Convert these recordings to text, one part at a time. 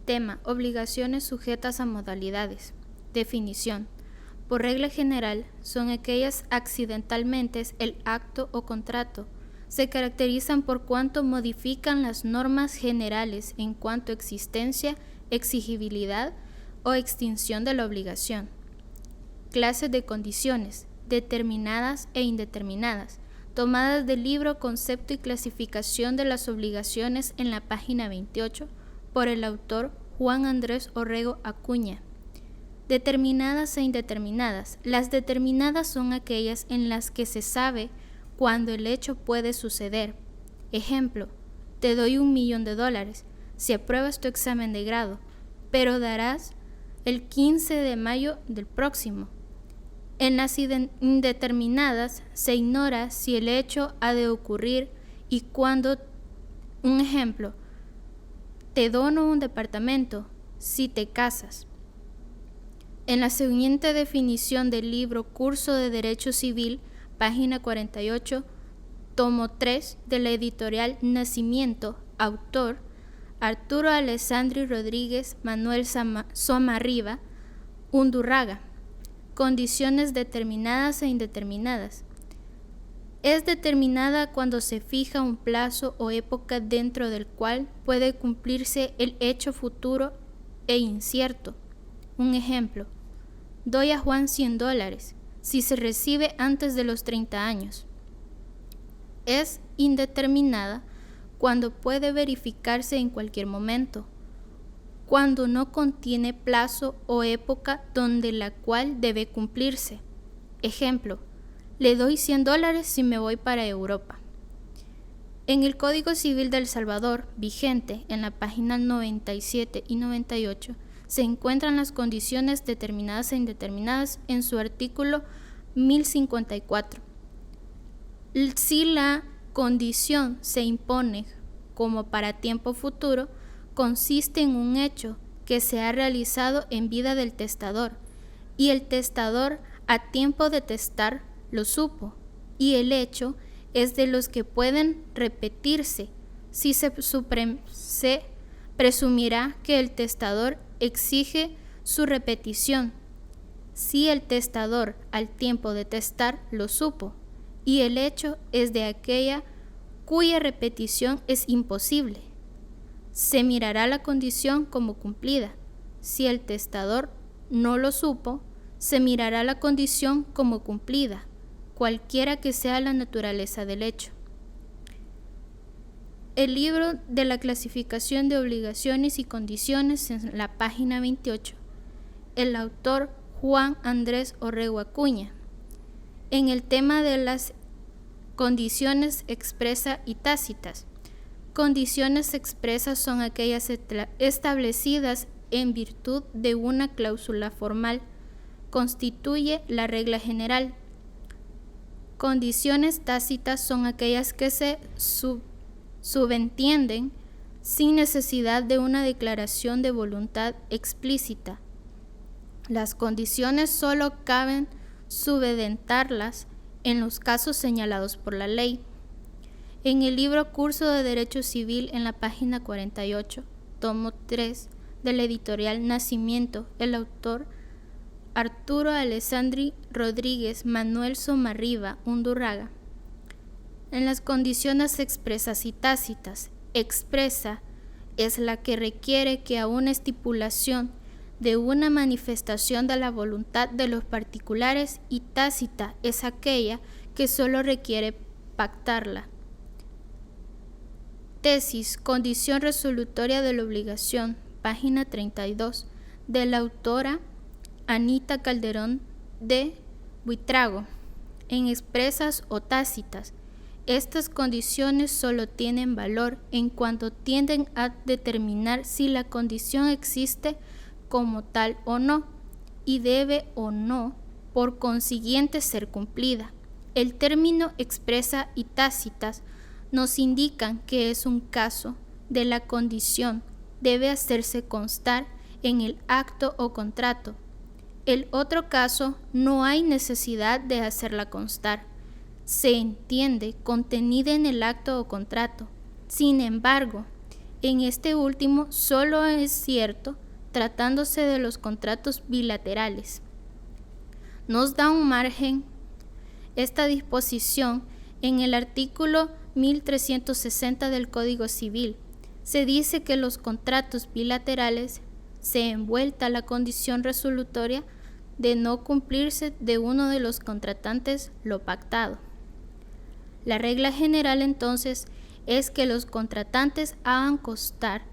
Tema: obligaciones sujetas a modalidades. Definición: por regla general, son aquellas accidentalmente el acto o contrato. Se caracterizan por cuanto modifican las normas generales en cuanto a existencia, exigibilidad o extinción de la obligación. Clases de condiciones: determinadas e indeterminadas, tomadas del libro Concepto y clasificación de las obligaciones en la página 28, por el autor Juan Andrés Orrego Acuña. Determinadas e indeterminadas. Las determinadas son aquellas en las que se sabe cuándo el hecho puede suceder. Ejemplo: te doy $1.000.000 si apruebas tu examen de grado, pero darás el 15 de mayo del próximo. En las indeterminadas se ignora si el hecho ha de ocurrir y cuándo. Un ejemplo: te dono un departamento si te casas. En la siguiente definición del libro Curso de Derecho Civil, página 48, tomo 3 de la editorial Nacimiento, autor Arturo Alessandri Rodríguez Manuel Somarriba, Undurraga. Condiciones determinadas e indeterminadas. Es determinada cuando se fija un plazo o época dentro del cual puede cumplirse el hecho futuro e incierto. Un ejemplo: doy a Juan $100 si se recibe antes de los 30 años. Es indeterminada cuando puede verificarse en cualquier momento, cuando no contiene plazo o época donde la cual debe cumplirse. Ejemplo: le doy $100 si me voy para Europa. En el Código Civil de El Salvador, vigente en la página 97 y 98, se encuentran las condiciones determinadas e indeterminadas en su artículo 1054. Si la condición se impone como para tiempo futuro, consiste en un hecho que se ha realizado en vida del testador, y el testador a tiempo de testar lo supo, y el hecho es de los que pueden repetirse, si se presumirá que el testador exige su repetición, si el testador al tiempo de testar lo supo, y el hecho es de aquella cuya repetición es imposible. Se mirará la condición como cumplida. Si el testador no lo supo, se mirará la condición como cumplida, cualquiera que sea la naturaleza del hecho. El libro de la clasificación de obligaciones y condiciones en la página 28. El autor Juan Andrés Orrego Acuña. En el tema de las condiciones expresas y tácitas. Condiciones expresas son aquellas establecidas en virtud de una cláusula formal. Constituye la regla general. Condiciones tácitas son aquellas que se subentienden sin necesidad de una declaración de voluntad explícita. Las condiciones solo caben subedentarlas en los casos señalados por la ley. En el libro Curso de Derecho Civil, en la página 48, tomo 3 de la editorial Nacimiento, el autor Arturo Alessandri Rodríguez Manuel Somarriba, Undurraga. En las condiciones expresas y tácitas, expresa es la que requiere que a una estipulación de una manifestación de la voluntad de los particulares, y tácita es aquella que solo requiere pactarla. Tesis: condición resolutoria de la obligación, página 32, de la autora Anita Calderón de Buitrago. En expresas o tácitas, estas condiciones solo tienen valor en cuanto tienden a determinar si la condición existe como tal o no, y debe o no, por consiguiente, ser cumplida. El término expresa y tácitas nos indican que es un caso de la condición, debe hacerse constar en el acto o contrato. El otro caso no hay necesidad de hacerla constar, se entiende contenida en el acto o contrato. Sin embargo, En este último solo es cierto tratándose de los contratos bilaterales. Nos da un margen esta disposición en el artículo 1360 del Código Civil. Se dice que los contratos bilaterales se envuelta la condición resolutoria de no cumplirse de uno de los contratantes lo pactado. La regla general entonces es que los contratantes hagan constar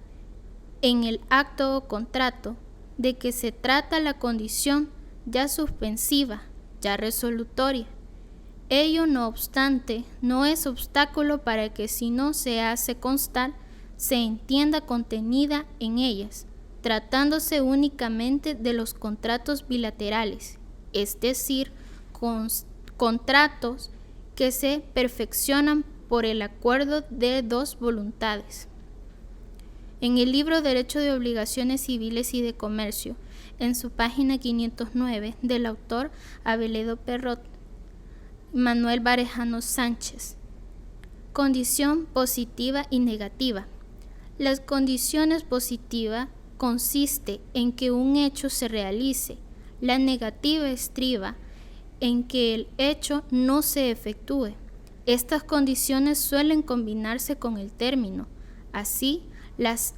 en el acto o contrato de que se trata la condición ya suspensiva, ya resolutoria. Ello, no obstante, no es obstáculo para que si no se hace constar, se entienda contenida en ellas, tratándose únicamente de los contratos bilaterales, es decir, contratos que se perfeccionan por el acuerdo de dos voluntades. En el libro Derecho de Obligaciones Civiles y de Comercio, en su página 509, del autor Aveledo Perrot, Manuel Barejano Sánchez. Condición positiva y negativa. Las condiciones positivas consiste en que un hecho se realice. La negativa estriba en que el hecho no se efectúe. Estas condiciones suelen combinarse con el término. Así, las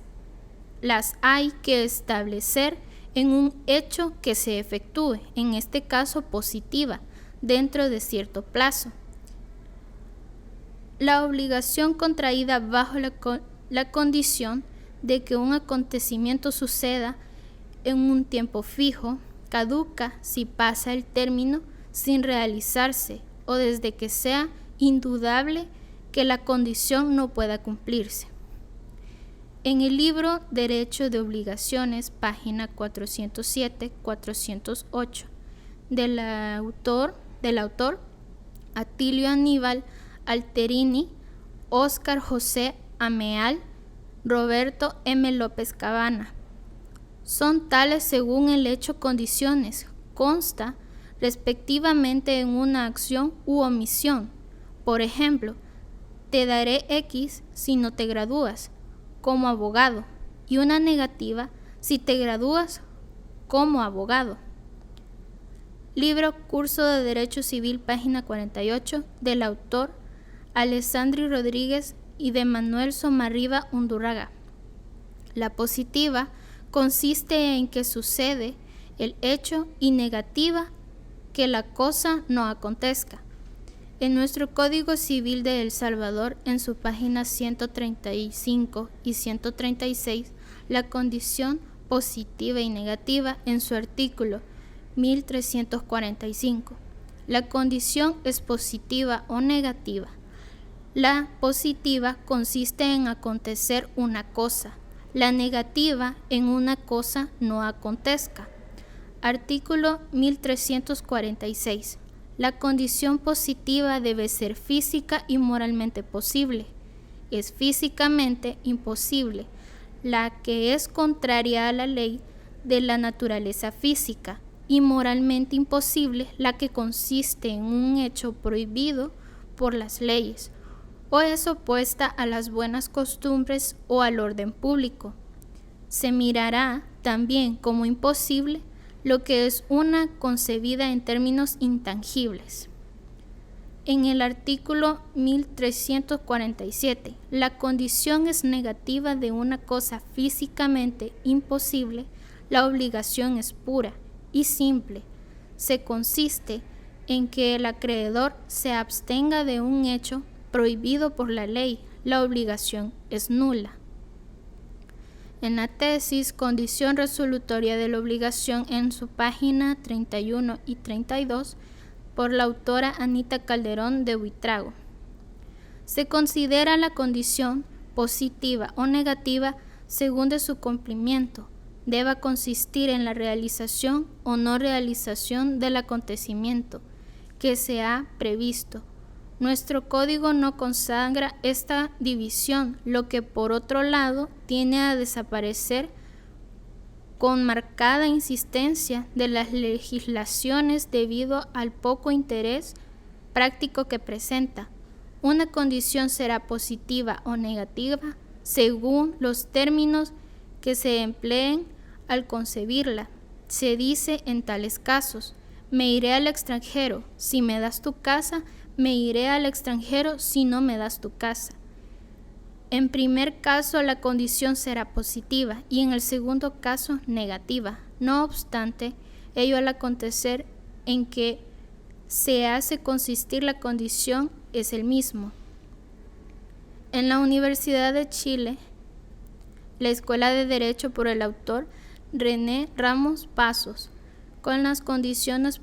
hay que establecer en un hecho que se efectúe, en este caso positiva, dentro de cierto plazo. La obligación contraída bajo la condición de que un acontecimiento suceda en un tiempo fijo, caduca si pasa el término sin realizarse o desde que sea indudable que la condición no pueda cumplirse. En el libro Derecho de Obligaciones, página 407-408, del autor Atilio Aníbal Alterini, Óscar José Ameal, Roberto M. López Cabana. Son tales según el hecho condiciones, consta respectivamente en una acción u omisión. Por ejemplo, te daré X si no te gradúas como abogado, y una negativa si te gradúas como abogado. Libro Curso de Derecho Civil, página 48, del autor Alessandri Rodríguez y de Manuel Somarriba Undurraga. La positiva consiste en que sucede el hecho y negativa que la cosa no acontezca. En nuestro Código Civil de El Salvador, en sus páginas 135 y 136, la condición positiva y negativa en su artículo 1345. La condición es positiva o negativa. La positiva consiste en acontecer una cosa, la negativa en una cosa no acontezca. Artículo 1346. La condición positiva debe ser física y moralmente posible. Es físicamente imposible la que es contraria a la ley de la naturaleza física, y moralmente imposible la que consiste en un hecho prohibido por las leyes, o es opuesta a las buenas costumbres o al orden público. Se mirará también como imposible lo que es una concebida en términos intangibles. En el artículo 1347, la condición es negativa de una cosa físicamente imposible, la obligación es pura y simple. Se consiste en que el acreedor se abstenga de un hecho prohibido por la ley, la obligación es nula. En la tesis Condición resolutoria de la obligación, en su página 31 y 32, por la autora Anita Calderón de Buitrago, se considera la condición positiva o negativa según de su cumplimiento deba consistir en la realización o no realización del acontecimiento que se ha previsto. Nuestro código no consagra esta división, lo que por otro lado tiene a desaparecer con marcada insistencia de las legislaciones debido al poco interés práctico que presenta. Una condición será positiva o negativa según los términos que se empleen al concebirla. Se dice en tales casos: me iré al extranjero si me das tu casa, me iré al extranjero si no me das tu casa. En primer caso, la condición será positiva y en el segundo caso negativa. No obstante, ello al acontecer en que se hace consistir la condición es el mismo. En la Universidad de Chile, la Escuela de Derecho por el autor René Ramos Pasos, con las condiciones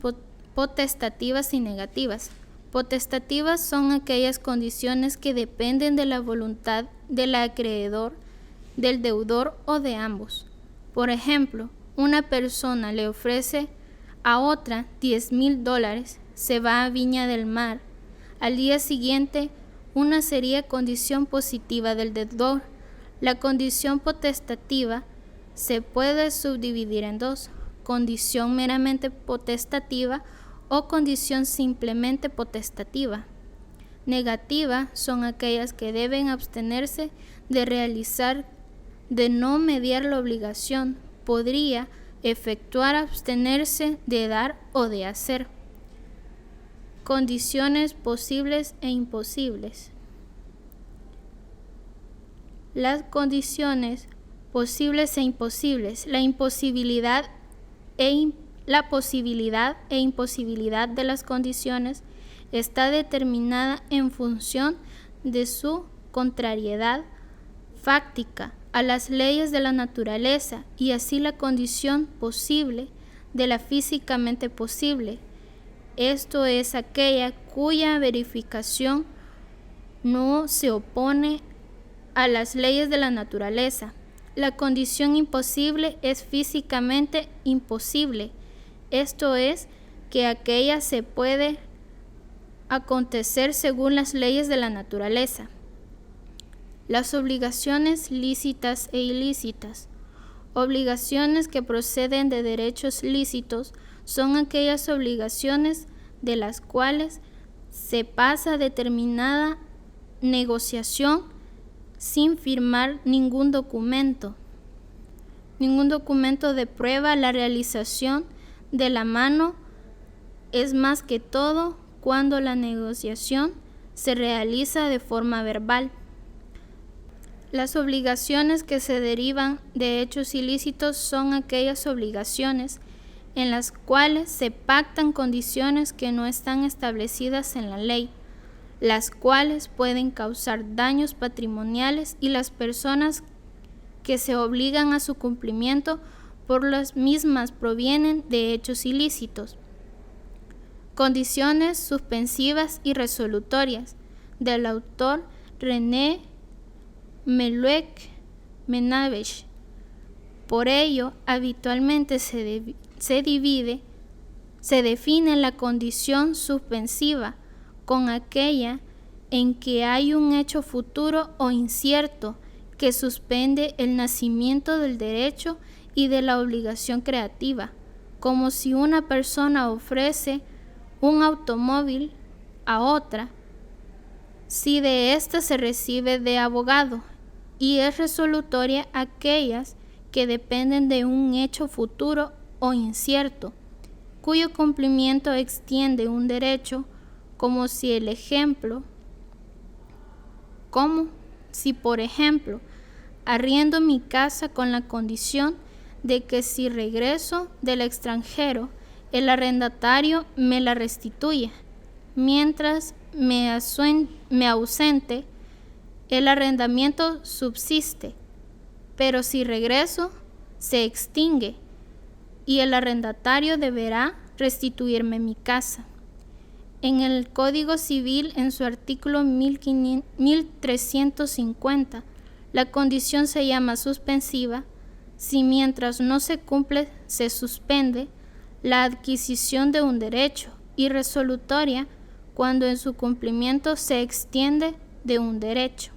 potestativas y negativas. Potestativas son aquellas condiciones que dependen de la voluntad del acreedor, del deudor o de ambos. Por ejemplo, una persona le ofrece a otra $10,000, se va a Viña del Mar. Al día siguiente, una sería condición positiva del deudor. La condición potestativa se puede subdividir en dos: condición meramente potestativa o condición simplemente potestativa. Negativa son aquellas que deben abstenerse de realizar, de no mediar la obligación. Podría efectuar abstenerse de dar o de hacer. Condiciones posibles e imposibles. Las condiciones posibles e imposibles. La posibilidad e imposibilidad de las condiciones está determinada en función de su contrariedad fáctica a las leyes de la naturaleza, y así la condición posible de la físicamente posible. Esto es aquella cuya verificación no se opone a las leyes de la naturaleza. La condición imposible es físicamente imposible. Esto es que aquella se puede acontecer según las leyes de la naturaleza. Las obligaciones lícitas e ilícitas. Obligaciones que proceden de derechos lícitos son aquellas obligaciones de las cuales se pasa determinada negociación sin firmar ningún documento de prueba. La realización de la mano es más que todo cuando la negociación se realiza de forma verbal. Las obligaciones que se derivan de hechos ilícitos son aquellas obligaciones en las cuales se pactan condiciones que no están establecidas en la ley, las cuales pueden causar daños patrimoniales, y las personas que se obligan a su cumplimiento por las mismas provienen de hechos ilícitos. Condiciones suspensivas y resolutorias, del autor René Meluec-Menabech. Por ello, habitualmente se define la condición suspensiva con aquella en que hay un hecho futuro o incierto que suspende el nacimiento del derecho y de la obligación creativa, como si una persona ofrece un automóvil a otra, si de ésta se recibe de abogado, y es resolutoria aquellas que dependen de un hecho futuro o incierto, cuyo cumplimiento extiende un derecho, como si por ejemplo, arriendo mi casa con la condición de que si regreso del extranjero, el arrendatario me la restituya. Mientras me ausente, el arrendamiento subsiste, pero si regreso, se extingue y el arrendatario deberá restituirme mi casa. En el Código Civil, en su artículo 1350, la condición se llama suspensiva si mientras no se cumple se suspende la adquisición de un derecho, y resolutoria cuando en su cumplimiento se extiende de un derecho.